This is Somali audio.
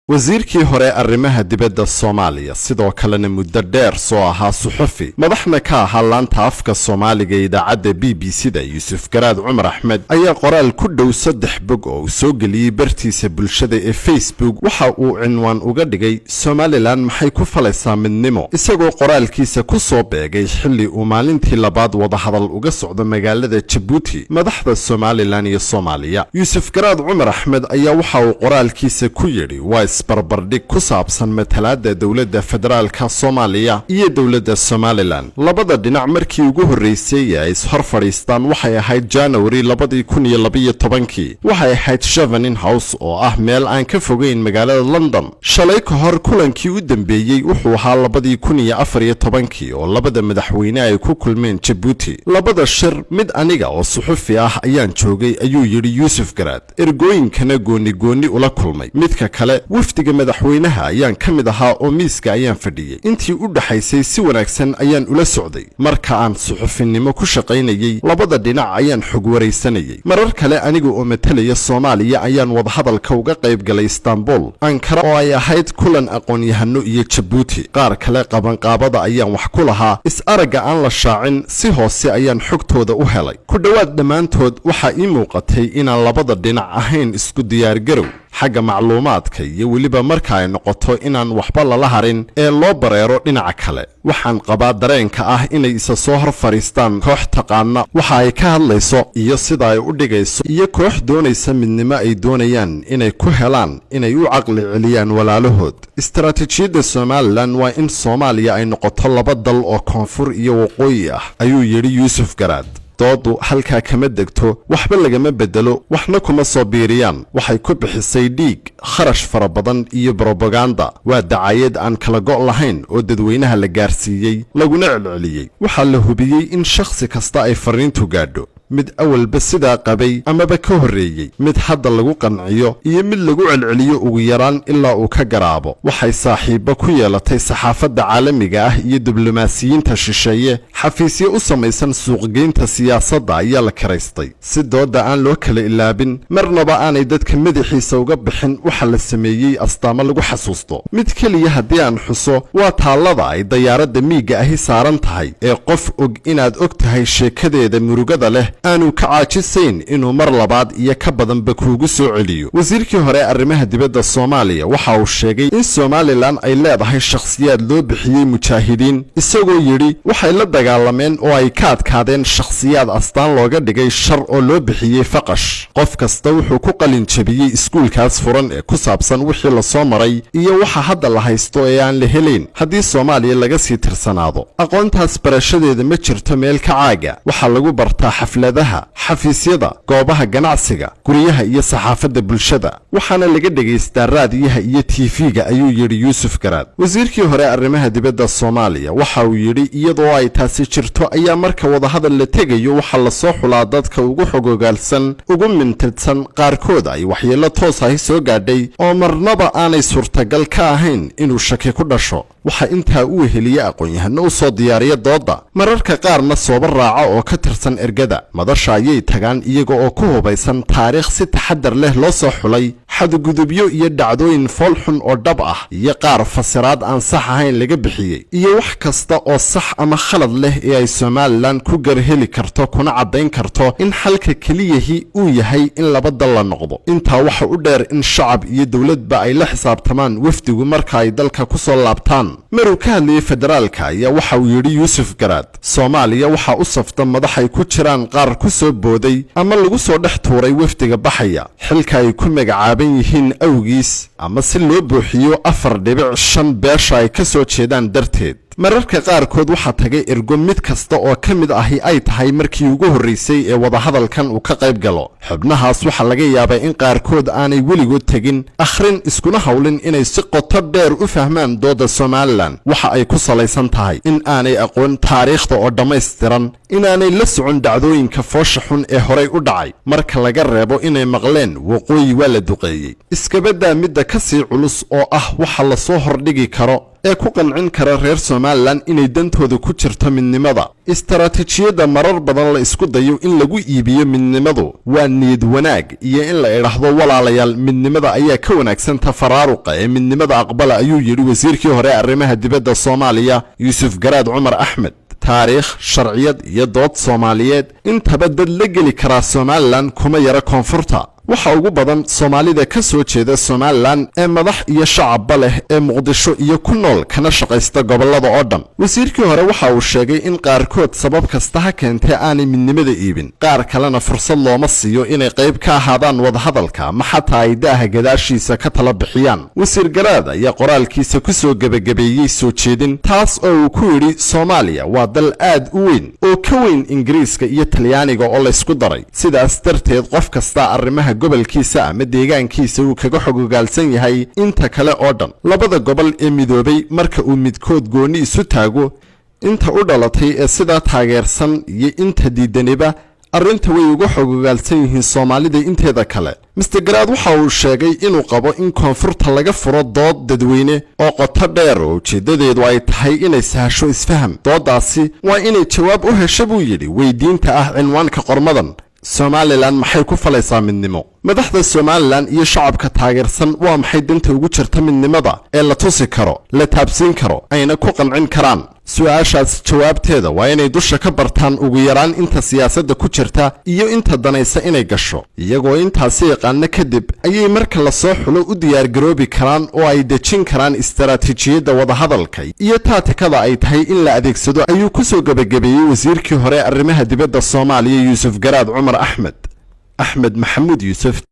wasiirkii hore arrimaha dibadda Soomaaliya sidoo kalena muddo dheer soo ahaa suxufi madaxna ka ahaa laanta afka Soomaaliga idaacadda BBC-da Yuusuf Garaad Cumar Axmed ayaa qoraal ku dhow 3 bog oo soo geliyay bartiisa bulshada ee Facebook waxa uu cinwaan uga dhigay Somaliland maxay ku falaysaa midnimo isagoo qoraalkiisa ku soo beegay xilli uu maalintii labaad wada hadal uga socdo magaalada Djibouti madaxda Somaliland iyo Soomaaliya Yuusuf Garaad Cumar Axmed ayaa waxa uu qoraalkiisa ku yiri barbardhig ku saabsan matalaadda dawladda federaalka Soomaaliya iyo dawladda Somaliland labada dhinac markii ugu horeysay ay hor fadhiistaan waxay ahayd January 2012 waxay ahayd Chevening House oo ah meel aan ka fogeyn magaalada London shalay ka hor kulankii u dambeeyay wuxuu ahaa 2014 oo labada madaxweyne ay ku kulmeen Djibouti labada shir mid aniga oo suxufi ah ayaan joogay ayuu yiri Yuusuf Garaad ergooyinkana gooni ula kulmay midka kale wafdiga madaxweynaha ayaan ka mid ahaa oo miiska ayaan fadhiyay intii u dhaxaysay si wanaagsan ayaan ula socday marka aan suxufinimo ku shaqaynayay labada dhinac ayaan xog wareysanayay marar kale aniga oo matalaya Soomaaliya ayaan wada hadalka uga qayb galay Istanbul Ankara oo ay ahayd kulan aqoon-yahano iyo Djibouti qaar kale qabanqaabada ayaan wax ku lahaa is-araga aan la shaacin si hoose ayaan xogtooda u helay ku dhawaad dhamaantood waxa ii muuqatay inaan labada dhinac ahayn isku diyaar garow xagga macluumaadka iyo waliba marka ay noqoto inaan waxba lala harin ee loo bareero dhinaca kale waxaan qabaa dareenka ah inay isa soo hor fariistaan koox taqaana waxa ay ka hadlayso iyo sida ay u dhigayso iyo koox doonaysa midnimo ay doonayaan inay ku helaan inay u caqli celiyaan walaalahood istaraatiijiyadda Somaliland waa in Soomaaliya ay noqoto laba dal oo koonfur iyo waqooyi ah ayuu yiri Yuusuf Garaad doodu halka kama degto waxba lagama bedelo waxna kuma soo biiriyaan waxay ku bixisay dhiig kharash fara badan iyo propaganda waa dacayad aan kala go' lahayn oo dadweynaha la gaarsiiyay laguna celceliyay waxa la hubiyay in shakhsi kasta ay fariintu gaadho mid awalba sida qabay amaba ka horeeyay mid hadda lagu qanciyo iyo mid lagu celceliyo ugu yaraan ilaa uu ka garaabo waxay saaxiibo ku yeelatay saxaafadda caalamiga ah iyo diblomaasiyiinta shisheeye xafiisyo u samaysan suuqgeynta siyaasadda ayaa la karaystay si dooda aan loo kala ilaabin marnaba aanay dadka madaxiisa uga bixin waxa la sameeyay astaamo lagu xasuusto mid kaliya haddii aan xuso waa taalada ay dayaaradda miiga ahi saaran tahay ee qof og inaad og tahay sheekadeeda murugada leh aanu ka caajisayn inuu mar labaad iyo ka badanba kuugu soo celiyo wasiirkii hore arrimaha dibadda Soomaaliya waxa uu sheegay in Somaliland ay leedahay shakhsiyaad loo bixiyay mujaahidiin isagoo yiri waxay la dagaalameen oo ay ka adkaadeen shakhsiyaad astaan looga dhigay shar oo loo bixiyay faqash qof kasta wuxuu ku qalin jabiyay iskuulkaas furan ee ku saabsan wixii la soo maray iyo waxa hadda la haysto ee aan la helayn haddii Soomaaliya laga sii tirsanaado aqoontaas barashadeeda ma jirto meel ka caaga waxa lagu bartaa xafiisyada goobaha ganacsiga guryaha iyo saxaafadda bulshada waxaana laga dhageystaa raadiyaha iyo TV-ga ayuu yiri Yuusuf Garaad wasiirkii hore arrimaha dibadda Soomaaliya waxa uu yiri iyadoo ay taasi jirto ayaa marka wada hadal la tegayo waxa la soo xulaa dadka ugu xogogaalsan ugu mintidsan qaarkood ay waxyeello toos ah soo gaadhay oo marnaba aanay suurtagal ka ahayn inuu shaki ku dhasho waxa intaa uu heliya aqoon-yahano u soo diyaariya dooda mararka qaarna sooba raaca oo ka tirsan ergada madasha ayay tagaan iyaga oo ku hubaysan taariikh si taxadar leh loo soo xulay xadgudubyo iyo dhacdooyin foolxun oo dhab ah iyo qaar fasiraad aan sax ahayn laga bixiyay iyo wax kasta oo sax ama khalad leh ee ay Somaliland ku garheli karto kuna cadeyn karto in xalka kaliyahi uu yahay in laba dal la noqdo intaa waxa u dheer in shacab iyo dawladba ay la xisaabtamaan wafdigu marka ay dalka ku soo laabtaan maruu ka hadlayay federaalka ayaa waxa uu yiri Yuusuf Garaad Soomaaliya waxa u safta madaxay ku jiraan qaar ku soo booday ama lagu soo dhex tuuray wafdiga baxaya xilka ay ku magacaaban yihiin awgiis ama si loo buuxiyo 4.5 beesha ay ka soo jeedaan darteed mararka qaarkood waxa tagay ergo mid kasta oo ka mid ahi ay tahay markii ugu horeysay ee wada hadalkan uu ka qayb galo xubnahaas waxa laga yaabaa in qaarkood aanay weligood tagin akhrin iskuna hawlin inay si qoto dheer u fahmaan dooda Somaliland waxa ay ku salaysan tahay in aanay aqoon taariikhda oo dhameystiran inaanay la socon dhacdooyinka foosha xun ee horey u dhacay marka laga reebo inay maqleen waqooyi waa la duqeeyay iska badaa midda ka sii culus oo ah waxa la soo hordhigi karo ee ku qancin kara reer Somaliland inay dantooda ku jirto midnimada. Istaraatiijiyadda marar badan la isku dayo in lagu iibiyo midnimadu waa niyad wanaag iyo in la idhaahdo walaalayaal midnimada ayaa ka wanaagsan tafaraaruqa ee midnimada aqbala, ayuu yidhi wasiirkii hore arrimaha dibadda Soomaaliya Yuusuf Garaad Cumar Axmed. taariikh, sharciyad iyo dood Soomaaliyeed intaba dad la geli kara Somaliland kuma yara koonfurta. waxa ugu badan Soomaalida ka soo jeeda Somaliland ee madax iyo shacabba leh ee Muqdisho iyo ku nool kana shaqaysta gobolada oo dhan. wasiirkii hore waxa uu sheegay in qaarkood sabab kasta ha keentee aanay midnimada iibin, qaar kalena fursad looma siiyo inay qayb ka ahaadaan wadahadalka ma xataa ay daaha gadaashiisa ka tala bixiyaan. wasiir Garaad ayaa qoraalkiisa ku soo gebagabeeyey soo jeedin taas oo uu ku yidhi Soomaaliya waa dal aad u weyn oo ka weyn Ingiriiska iyo Talyaaniga oo la isku daray, sidaas darteed qof kasta arrimaha gobolkiisa ama deegaankiisa uu kaga xogogaalsan yahay inta kale oo dhan. labada gobol ee midoobay marka uu midkood gooni isu taago, inta u dhalatay ee sidaa taageersan iyo inta diidaniba arrinta way uga xogogaalsan yihiin Soomaalida inteeda kale. Mr. Garaad waxa uu sheegay inuu qabo in koonfurta laga furo dood dadweyne oo qoto dheer oo ujeedadeedu ay tahay inay sahasho isfaham. doodaasi waa inay jawaab u hesho buu yidhi weydiinta ah cinwaanka qormadan: Somaliland maxay ku falaysaa midnimo? madaxda Somaliland iyo shacabka taageersan waa maxay danta ugu jirta midnimada ee la tusi karo, la taabsiin karo, ayna ku qancin karaan? su'aashaas jawaabteeda waa inay dusha ka bartaan ugu yaraan inta siyaasadda ku jirta iyo inta danaysa inay gasho. iyagoo intaasi yaqaana kadib ayay marka la soo xulo u diyaargaroobi karaan oo ay dejin karaan istaraatiijiyadda wadahadalka iyo taatikada ay tahay in la adeegsado, ayuu ku soo gebagabeeyey wasiirkii hore arrimaha dibadda Soomaaliya Yuusuf Garaad Cumar Axmed Maxamuud Yuusuf.